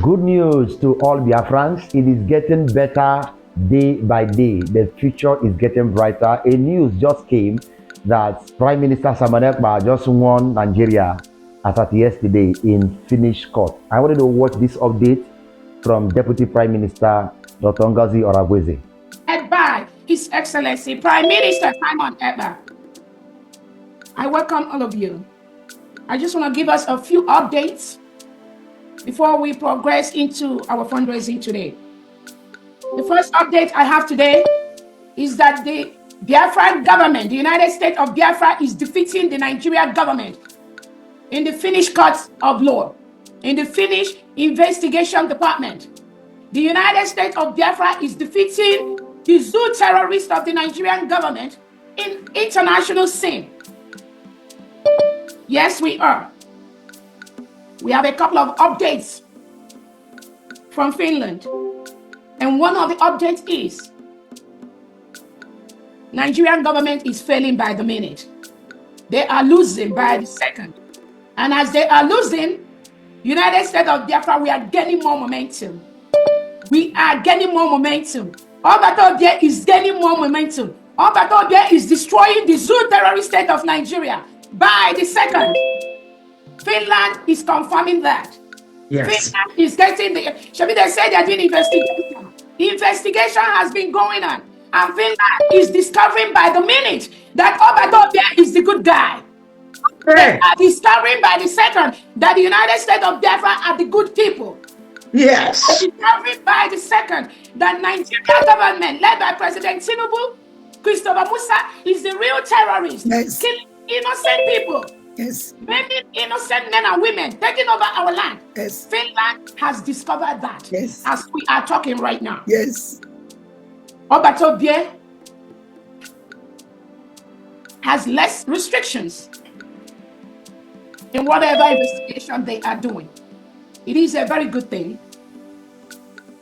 Good news to all Biafrans. It is getting better day by day. The future is getting brighter. A news just came that Prime Minister Ekpa just won Nigeria as at yesterday in Finnish court. I wanted to watch this update from Deputy Prime Minister Dr. Ngozi Oraweze. Led by His Excellency Prime Minister Simon Ekpa. I welcome all of you. I just want to give us a few updates before we progress into our fundraising today. The first update I have today is that the Biafran government, the United States of Biafra, is defeating the Nigerian government in the Finnish courts of law, in the Finnish investigation department. The United States of Biafra is defeating the zoo terrorists of the Nigerian government in international scene. Yes, we are. We have a couple of updates from Finland. And one of the updates is Nigerian government is failing by the minute. They are losing by the second. And as they are losing, United States of Biafra, we are gaining more momentum. We are gaining more momentum. Obatobie is gaining more momentum. Obatobie is destroying the zoo terrorist state of Nigeria by the second. Finland is confirming that. Yes. Finland is getting the... Shabi, they said they're doing investigation. The investigation has been going on. And Finland is discovering by the minute that Obatobie is the good guy. Okay. They are discovering by the second that the United States of Biafra are the good people. Yes. They discovering by the second that Nigerian government led by President Tinubu, Christopher Musa, is the real terrorist. Yes. Killing innocent people. Yes. Many innocent men and women taking over our land. Yes. Finland has discovered that. Yes. As we are talking right now. Yes. Obatobie has less restrictions in whatever investigation they are doing. It is a very good thing.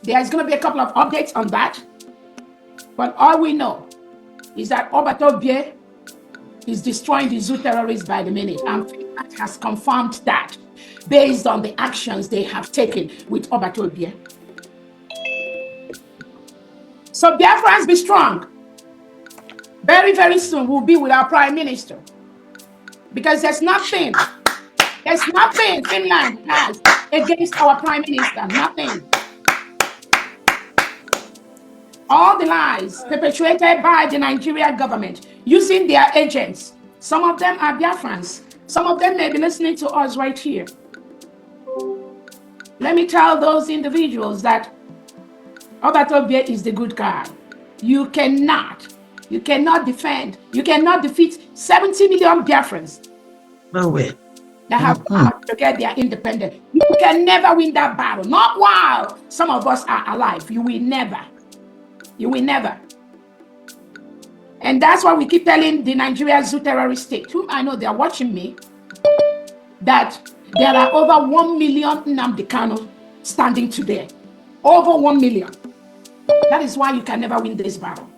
There's going to be a couple of updates on that. But all we know is that Obatobie is destroying the zoo terrorists by the minute. And Finland has confirmed that based on the actions they have taken with Obatobie. So Biafrans, be strong. Very, very soon we'll be with our Prime Minister. Because there's nothing Finland has against our Prime Minister. Nothing. All the lies perpetuated by the Nigerian government using their agents. Some of them are Biafrans. Some of them may be listening to us right here. Let me tell those individuals that Obatobie is the good guy. You cannot defeat 70 million Biafrans. No way. That have to get their independence. You can never win that battle. Not while some of us are alive. You will never. You will never. And that's why we keep telling the Nigerian zoo terrorist state, whom I know they are watching me, that there are over 1 million Nnamdi Kanu standing today. Over 1 million. That is why you can never win this battle.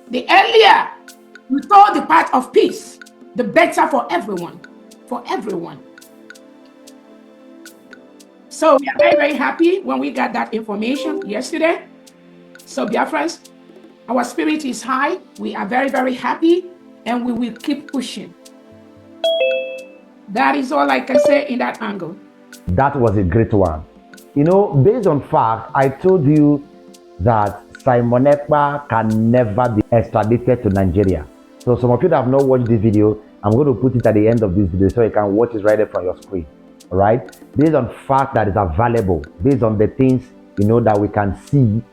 The earlier you throw the path of peace, the better for everyone. For everyone. So we are very, very happy when we got that information yesterday. So Biafrans, our spirit is high. We are very, very happy, and we will keep pushing. That is all I can say in that angle. That was a great one. You know, based on fact, I told you that Simon Ekpa can never be extradited to Nigeria. So some of you that have not watched this video, I'm going to put it at the end of this video so you can watch it right there from your screen. All right? Based on fact that is available, based on the things, you know, that we can see,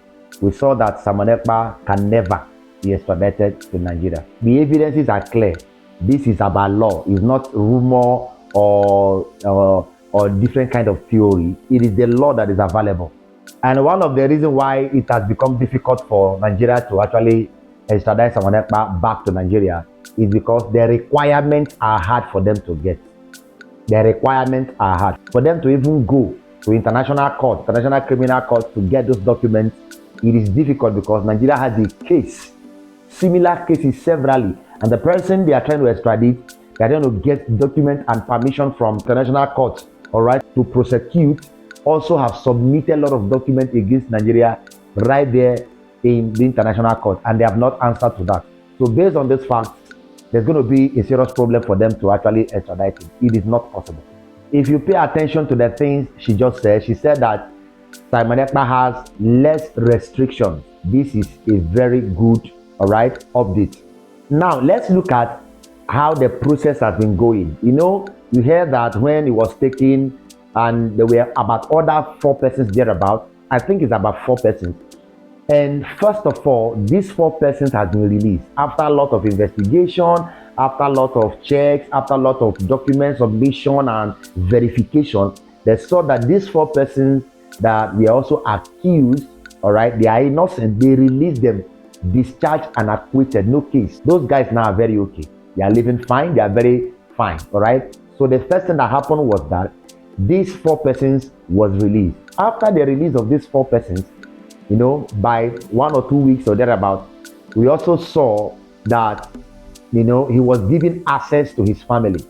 we saw that Simon Ekpa can never be extradited to Nigeria. The evidences are clear. This is about law. It's not rumor or different kind of theory. It is the law that is available. And one of the reasons why it has become difficult for Nigeria to actually extradite Simon Ekpa back to Nigeria is because the requirements are hard for them to get. The requirements are hard. For them to even go to international court, international criminal court to get those documents, it is difficult because Nigeria has a case, similar cases severally. And the person they are trying to extradite, they are trying to get documents and permission from international courts, all right, to prosecute also have submitted a lot of documents against Nigeria right there in the international court, and they have not answered to that. So based on this fact, there's going to be a serious problem for them to actually extradite him. It is not possible. If you pay attention to the things she just said, she said that Simon Ekpa has less restrictions. This is a very good, all right, update. Now let's look at how the process has been going. You know, you hear that when it was taken, and there were about other 4 persons thereabout. I think it's about 4 persons. And first of all, these 4 persons have been released after a lot of investigation, after a lot of checks, after a lot of document submission and verification. They saw that these 4 persons that were also accused, all right, they are innocent. They released them, discharged and acquitted, no case. Those guys now are very okay. They are living fine. They are very fine, all right. So the first thing that happened was that these 4 persons was released. After the release of these 4 persons, you know, by 1 or 2 weeks or thereabout, we also saw that, you know, he was given access to his family.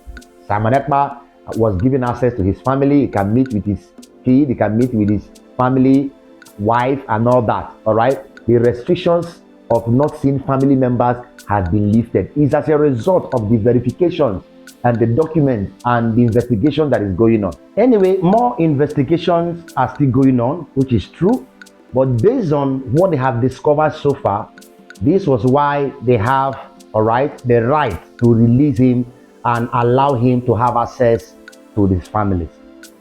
Simon Ekpa was given access to his family. He can meet with his kid, he can meet with his family, wife, and all that. All right. The restrictions of not seeing family members has been lifted. It's as a result of the verifications and the documents and the investigation that is going on. Anyway, more investigations are still going on, which is true. But based on what they have discovered so far, this was why they have, all right, the right to release him and allow him to have access to his families.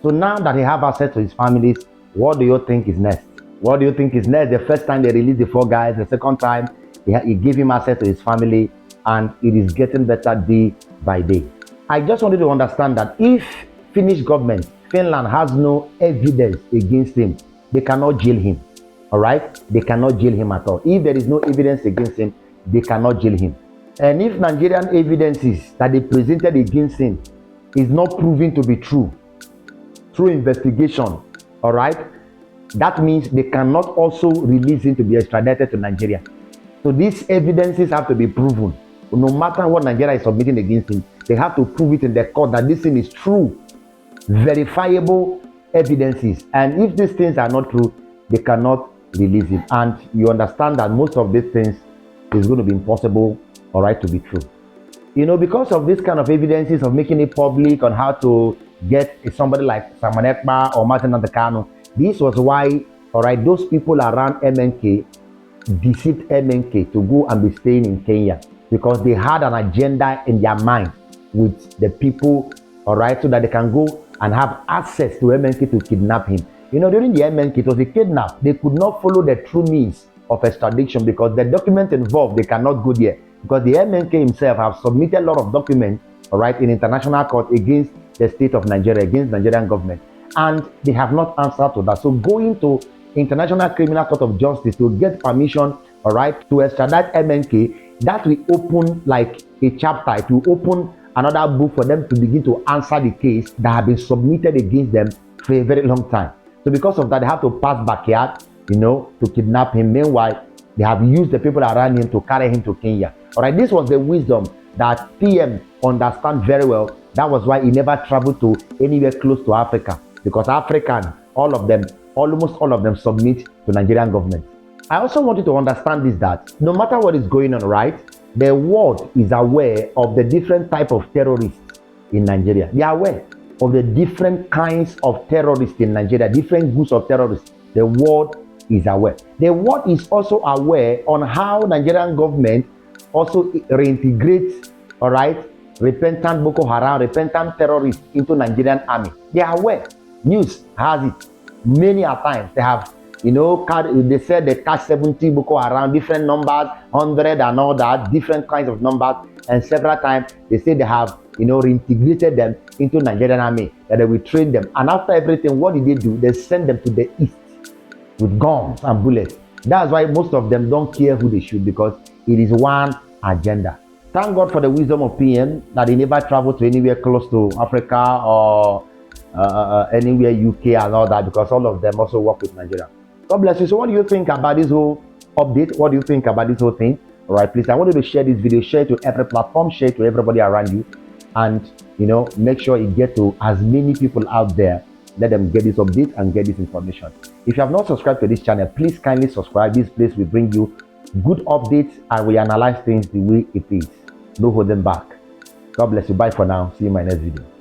So now that he have access to his families, what do you think is next? What do you think is next? The first time they released the 4 guys, the second time he gave him access to his family, and it is getting better day by day. I just wanted to understand that if Finnish government, Finland, has no evidence against him, they cannot jail him. All right, they cannot jail him at all. If there is no evidence against him, they cannot jail him. And if Nigerian evidences that they presented against him is not proven to be true through investigation, all right, that means they cannot also release him to be extradited to Nigeria. So these evidences have to be proven. No matter what Nigeria is submitting against him, they have to prove it in the court that this thing is true, verifiable evidences. And if these things are not true, they cannot release him. And you understand that most of these things is going to be impossible, all right, to be true. You know, because of this kind of evidences of making it public on how to get somebody like Simon Ekpa or Martin Nantakano, this was why, all right, those people around MNK deceived MNK to go and be staying in Kenya, because they had an agenda in their mind with the people, all right, so that they can go and have access to MNK to kidnap him. You know, during the MNK, it was a kidnap. They could not follow the true means of extradition because the document involved, they cannot go there. Because the MNK himself have submitted a lot of documents, all right, in international court against the state of Nigeria, against Nigerian government. And they have not answered to that. So going to International Criminal Court of Justice to get permission, all right, to extradite MNK, that will open like a chapter. It will open another book for them to begin to answer the case that have been submitted against them for a very long time. So because of that, they have to pass backyard, you know, to kidnap him. Meanwhile, they have used the people around him to carry him to Kenya. All right, this was the wisdom that PM understand very well. That was why he never traveled to anywhere close to Africa, because African, all of them, almost all of them submit to Nigerian government. I also want you to understand this, that no matter what is going on, right, the world is aware of the different type of terrorists in Nigeria. They are aware of the different kinds of terrorists in Nigeria, different groups of terrorists. The world is aware. The world is also aware on how Nigerian government also reintegrates, all right, repentant Boko Haram, repentant terrorists into Nigerian army. They are aware. News has it. Many a times they have, you know, they said they catch 70 Boko Haram, different numbers, 100 and all that, different kinds of numbers. And several times they say they have, you know, reintegrated them into Nigerian army, that they will train them. And after everything, what did they do? They send them to the east with guns and bullets. That's why most of them don't care who they shoot, because it is one agenda. Thank God for the wisdom of PM that he never traveled to anywhere close to Africa or anywhere UK and all that, because all of them also work with Nigeria. God bless you. So what do you think about this whole update? What do you think about this whole thing? All right, please, I want you to share this video, share it to every platform, share it to everybody around you, and, you know, make sure it gets to as many people out there let them get this update and get this information. If you have not subscribed to this channel, please kindly subscribe. This place will bring you good updates and we analyze things the way it is. No holding back. God bless you. Bye for now. See you in my next video.